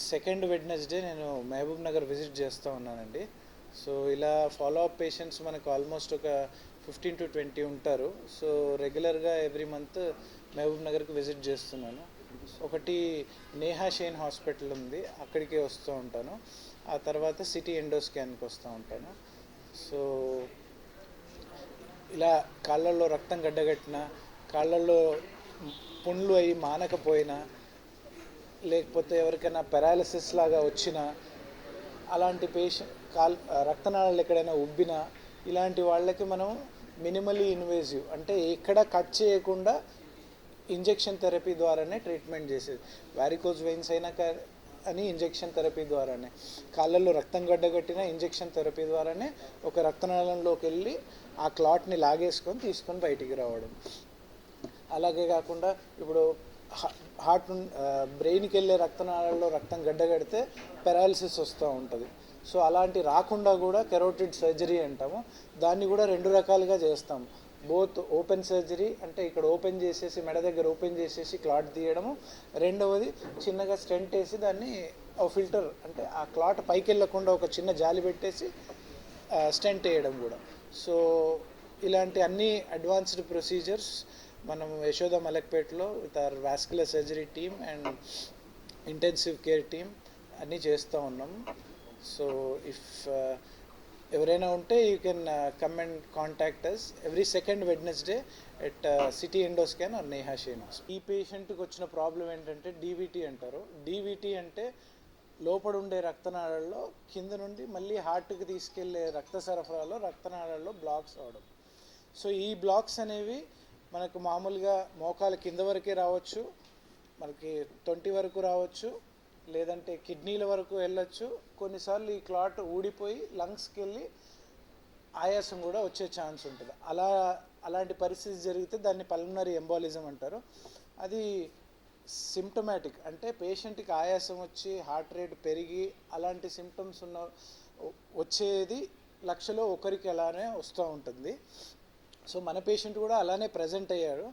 Second Wednesday నేను Mahabub Nagar visit చేస్తూ ఉన్నానండి. సో ఇలా ఫాలో అప్ పేషెంట్స్ మనకు ఆల్మోస్ట్ ఒక 15 to 20 ఉంటారు. సో రెగ్యులర్గా ఎవ్రీ మంత్ మహబూబ్ నగర్కి విజిట్ చేస్తున్నాను. ఒకటి నేహా షేన్ హాస్పిటల్ ఉంది, అక్కడికి వస్తూ ఉంటాను. ఆ తర్వాత సిటీ ఎండో స్కాన్కి వస్తూ ఉంటాను. సో ఇలా కాళ్ళల్లో రక్తం గడ్డగట్టిన, కాళ్ళల్లో పుండ్లు అయ్యి మానకపోయినా, లేకపోతే ఎవరికైనా పెరాలసిస్ లాగా వచ్చినా, అలాంటి రక్తనాళాలు ఎక్కడైనా ఉబ్బినా, ఇలాంటి వాళ్ళకి మనం మినిమల్లీ ఇన్వేజివ్ అంటే ఎక్కడ కట్ చేయకుండా ఇంజెక్షన్ థెరపీ ద్వారానే ట్రీట్మెంట్ చేసేది. వారికోజ్ వెయిన్స్ అయినా అని ఇంజెక్షన్ థెరపీ ద్వారానే, కాళ్ళల్లో రక్తం గడ్డగట్టిన ఇంజెక్షన్ థెరపీ ద్వారానే ఒక రక్తనాళంలోకి వెళ్ళి ఆ క్లాట్ని లాగేసుకొని తీసుకొని బయటికి రావడం. అలాగే కాకుండా ఇప్పుడు హార్ట్ బ్రెయిన్కి వెళ్ళే రక్తనాళాల్లో రక్తం గడ్డగడితే పెరాలసిస్ వస్తూ ఉంటుంది. సో అలాంటి రాకుండా కూడా కెరోటిడ్ సర్జరీ అంటాము. దాన్ని కూడా 2 రకాలుగా చేస్తాము. బోత్ ఓపెన్ సర్జరీ అంటే ఇక్కడ ఓపెన్ చేసేసి, మెడ దగ్గర ఓపెన్ చేసేసి క్లాట్ తీయడము. రెండవది చిన్నగా స్టెంట్ వేసి దాన్ని ఫిల్టర్ అంటే ఆ క్లాట్ పైకి వెళ్ళకుండా ఒక చిన్న జాలి పెట్టేసి స్టెంట్ వేయడం కూడా. సో ఇలాంటి అన్ని అడ్వాన్స్డ్ ప్రొసీజర్స్ మనం యశోద మలక్పేటలో with our vascular surgery team and intensive care team అన్నీ చేస్తూ ఉన్నాము. సో ఇఫ్ ఎవరైనా ఉంటే you can come and contact us every second Wednesday at city endo scan or Neha Shane. ఈ పేషెంట్కి వచ్చిన ప్రాబ్లం ఏంటంటే డీవీటీ అంటారు. డీవీటీ అంటే లోపల ఉండే రక్తనాళాల్లో కింద నుండి మళ్ళీ హార్ట్కి తీసుకెళ్లే రక్త సరఫరాలో రక్తనాళాల్లో బ్లాక్స్ అవడం. సో ఈ బ్లాక్స్ అనేవి మనకు మామూలుగా మోకాల కింద వరకే రావచ్చు, మనకి 20 వరకు రావచ్చు, లేదంటే కిడ్నీల వరకు వెళ్ళొచ్చు. కొన్నిసార్లు ఈ క్లాట్ ఊడిపోయి లంగ్స్కి వెళ్ళి ఆయాసం కూడా వచ్చే ఛాన్స్ ఉంటుంది. అలాంటి పరిస్థితి జరిగితే దాన్ని పల్మనరీ ఎంబాలిజం అంటారు. అది సిమ్టమాటిక్ అంటే పేషెంట్కి ఆయాసం వచ్చి హార్ట్ రేట్ పెరిగి అలాంటి సిమ్టమ్స్ వచ్చేది లక్షలో ఒకరికి అలానే వస్తూ ఉంటుంది. సో మన పేషెంట్ కూడా అలానే ప్రజెంట్ అయ్యాడు.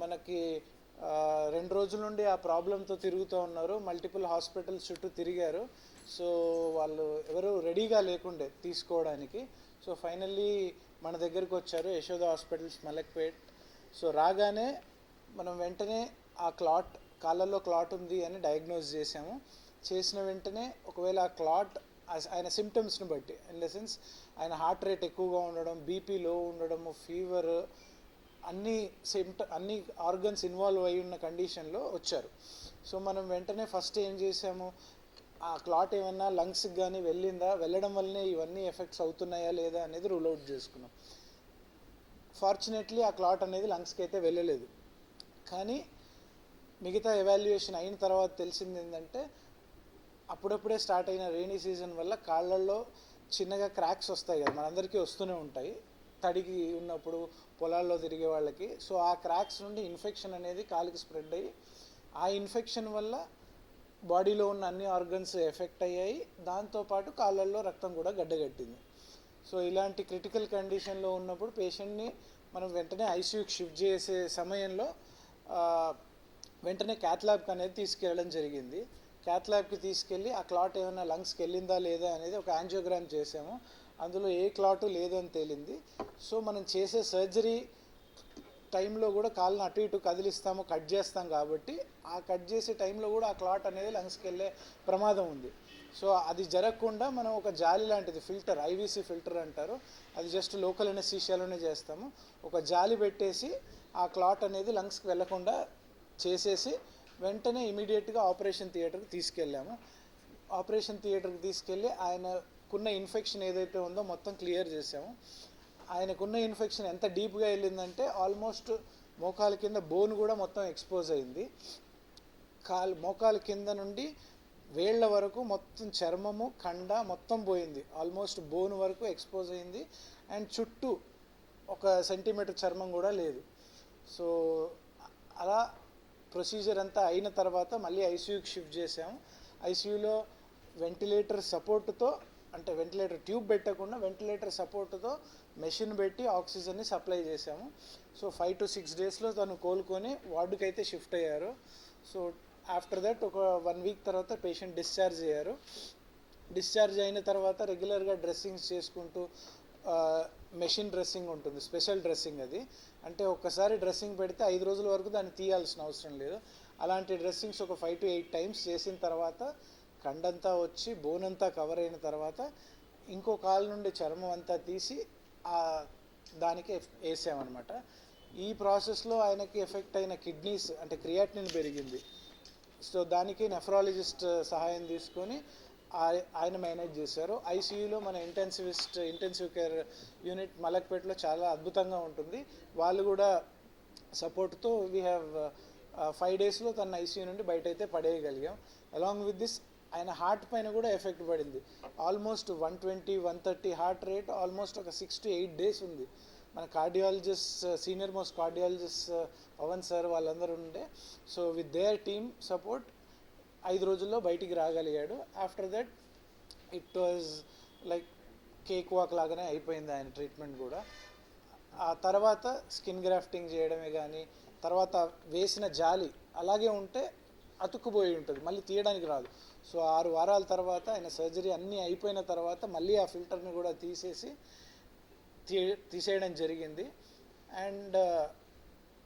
మనకి 2 రోజుల నుండి ఆ ప్రాబ్లంతో తిరుగుతూ ఉన్నారు. మల్టిపుల్ హాస్పిటల్స్ చుట్టూ తిరిగారు. సో వాళ్ళు ఎవరు రెడీగా లేకుండే తీసుకోవడానికి. సో ఫైనల్లీ మన దగ్గరికి వచ్చారు, యశోద హాస్పిటల్స్ మలక్పేట్. సో రాగానే మనం వెంటనే ఆ కాళ్ళల్లో క్లాట్ ఉంది అని డయాగ్నోజ్ చేసాము. చేసిన వెంటనే ఒకవేళ ఆ క్లాట్ ఆయన సిమ్టమ్స్ని బట్టి, ఇన్ ద సెన్స్ ఆయన హార్ట్ రేట్ ఎక్కువగా ఉండడం, బీపీ లో ఉండడము, ఫీవర్, అన్ని ఆర్గన్స్ ఇన్వాల్వ్ అయి ఉన్న కండిషన్లో వచ్చారు. సో మనం వెంటనే ఫస్ట్ ఏం చేసాము, ఆ క్లాట్ ఏమన్నా లంగ్స్కి కానీ వెళ్ళడం వల్లనే ఇవన్నీ ఎఫెక్ట్స్ అవుతున్నాయా లేదా అనేది రూల్ అవుట్ చేసుకున్నాం. ఫార్చునేట్లీ ఆ క్లాట్ అనేది లంగ్స్కి అయితే వెళ్ళలేదు. కానీ మిగతా ఎవాల్యుయేషన్ అయిన తర్వాత తెలిసింది ఏంటంటే అప్పుడప్పుడే స్టార్ట్ అయిన రెయినీ సీజన్ వల్ల కాళ్ళల్లో చిన్నగా క్రాక్స్ వస్తాయి కదా, మనందరికీ వస్తూనే ఉంటాయి తడికి ఉన్నప్పుడు పొలాల్లో తిరిగే వాళ్ళకి. సో ఆ క్రాక్స్ నుండి ఇన్ఫెక్షన్ అనేది కాలుకి స్ప్రెడ్ అయ్యి, ఆ ఇన్ఫెక్షన్ వల్ల బాడీలో ఉన్న అన్ని ఆర్గన్స్ ఎఫెక్ట్ అయ్యాయి. దాంతోపాటు కాళ్ళల్లో రక్తం కూడా గడ్డగట్టింది. సో ఇలాంటి క్రిటికల్ కండిషన్లో ఉన్నప్పుడు పేషెంట్ని మనం వెంటనే ఐసీయూకి షిఫ్ట్ చేసే సమయంలో వెంటనే క్యాత్ ల్యాబ్కి అనేది తీసుకెళ్ళడం జరిగింది. క్యాత్ ల్యాబ్కి తీసుకెళ్ళి ఆ క్లాట్ ఏమైనా లంగ్స్కి వెళ్ళిందా లేదా అనేది ఒక యాంజియోగ్రామ్ చేసాము. అందులో ఏ క్లాటు లేదు అని తేలింది. సో మనం చేసే సర్జరీ టైంలో కూడా కాళ్ళని అటు ఇటు కదిలిస్తాము, కట్ చేస్తాం కాబట్టి ఆ కట్ చేసే టైంలో కూడా ఆ క్లాట్ అనేది లంగ్స్కి వెళ్ళే ప్రమాదం ఉంది. సో అది జరగకుండా మనం ఒక జాలి లాంటిది ఫిల్టర్, ఐవీసీ ఫిల్టర్ అంటారు, అది జస్ట్ లోకల్ అనెస్థీషియాలోనే చేస్తాము. ఒక జాలి పెట్టేసి ఆ క్లాట్ అనేది లంగ్స్కి వెళ్లకుండా చేసేసి వెంటనే ఇమీడియట్గా ఆపరేషన్ థియేటర్కి తీసుకెళ్ళాము. ఆపరేషన్ థియేటర్కి తీసుకెళ్ళి ఆయనకున్న ఇన్ఫెక్షన్ ఏదైతే ఉందో మొత్తం క్లియర్ చేసాము. ఆయనకున్న ఇన్ఫెక్షన్ ఎంత డీప్గా వెళ్ళిందంటే ఆల్మోస్ట్ మోకాల కింద బోన్ కూడా మొత్తం ఎక్స్పోజ్ అయింది. మోకాల కింద నుండి వేళ్ల వరకు మొత్తం చర్మము, కండ మొత్తం పోయింది. ఆల్మోస్ట్ బోన్ వరకు ఎక్స్పోజ్ అయింది. అండ్ చుట్టూ 1 సెంటీమీటర్ చర్మం కూడా లేదు. సో అలా ప్రొసీజర్ అంతా అయిన తర్వాత మళ్ళీ ఐసీయూకి షిఫ్ట్ చేసాము. ఐసీయూలో వెంటిలేటర్ సపోర్టుతో, అంటే వెంటిలేటర్ ట్యూబ్ పెట్టకుండా వెంటిలేటర్ సపోర్టుతో మెషిన్ పెట్టి ఆక్సిజన్ని సప్లై చేసాము. సో 5 to 6 డేస్లో తను కోలుకొని వార్డుకి అయితే షిఫ్ట్ అయ్యారు. సో ఆఫ్టర్ దట్ ఒక 1 వీక్ తర్వాత పేషెంట్ డిశ్చార్జ్ అయ్యారు. డిశ్చార్జ్ అయిన తర్వాత రెగ్యులర్గా డ్రెస్సింగ్స్ చేసుకుంటూ, మెషిన్ డ్రెస్సింగ్ ఉంటుంది, స్పెషల్ డ్రెస్సింగ్ అది. అంటే ఒక్కసారి డ్రెస్సింగ్ పెడితే 5 రోజుల వరకు దాన్ని తీయాల్సిన అవసరం లేదు. అలాంటి డ్రెస్సింగ్స్ ఒక 5 to 8 టైమ్స్ చేసిన తర్వాత కండంతా వచ్చి బోన్ అంతా కవర్ అయిన తర్వాత ఇంకో కాలు నుండి చర్మం అంతా తీసి దానికి వేసామన్నమాట. ఈ ప్రాసెస్లో ఆయనకి ఎఫెక్ట్ అయిన కిడ్నీస్ అంటే క్రియాటినిన్ పెరిగింది. సో దానికి నెఫ్రాలజిస్ట్ సహాయం తీసుకొని ఆయన మేనేజ్ చేశారు. ఐసీయూలో మన ఇంటెన్సివ్ కేర్ యూనిట్ మలక్పేటలో చాలా అద్భుతంగా ఉంటుంది. వాళ్ళు కూడా సపోర్ట్తో వీ హ్యావ్ 5 daysలో తన ఐసీయూ నుండి బయట అయితే పడేయగలిగాం. అలాంగ్ విత్ దిస్ ఆయన హార్ట్ పైన కూడా ఎఫెక్ట్ పడింది. ఆల్మోస్ట్ 120-130 హార్ట్ రేట్ ఆల్మోస్ట్ ఒక 6 to 8 days ఉంది. మన cardiologist, senior most cardiologist Pavan sir వాళ్ళందరూ ఉండే. So with their team support 5 రోజుల్లో బయటికి రాగలిగాడు. After that it was like cake walk లాగానే అయిపోయింది ఆయన ట్రీట్మెంట్ కూడా. ఆ తర్వాత స్కిన్ గ్రాఫ్టింగ్ చేయడమే కానీ, తర్వాత వేసిన జాలి అలాగే ఉంటే అతుక్కుపోయి ఉంటుంది, మళ్ళీ తీయడానికి రాదు. సో 6 వారాల తర్వాత ఆయన సర్జరీ అన్నీ అయిపోయిన తర్వాత మళ్ళీ ఆ ఫిల్టర్ని కూడా తీసేయడం జరిగింది. అండ్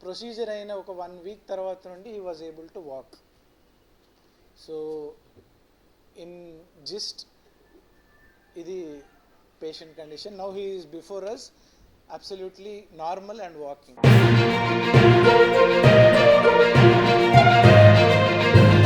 ప్రొసీజర్ అయిన ఒక 1 week తర్వాత నుండి he was able to walk. So in gist ఇది patient condition. Now he is before us, absolutely normal and walking.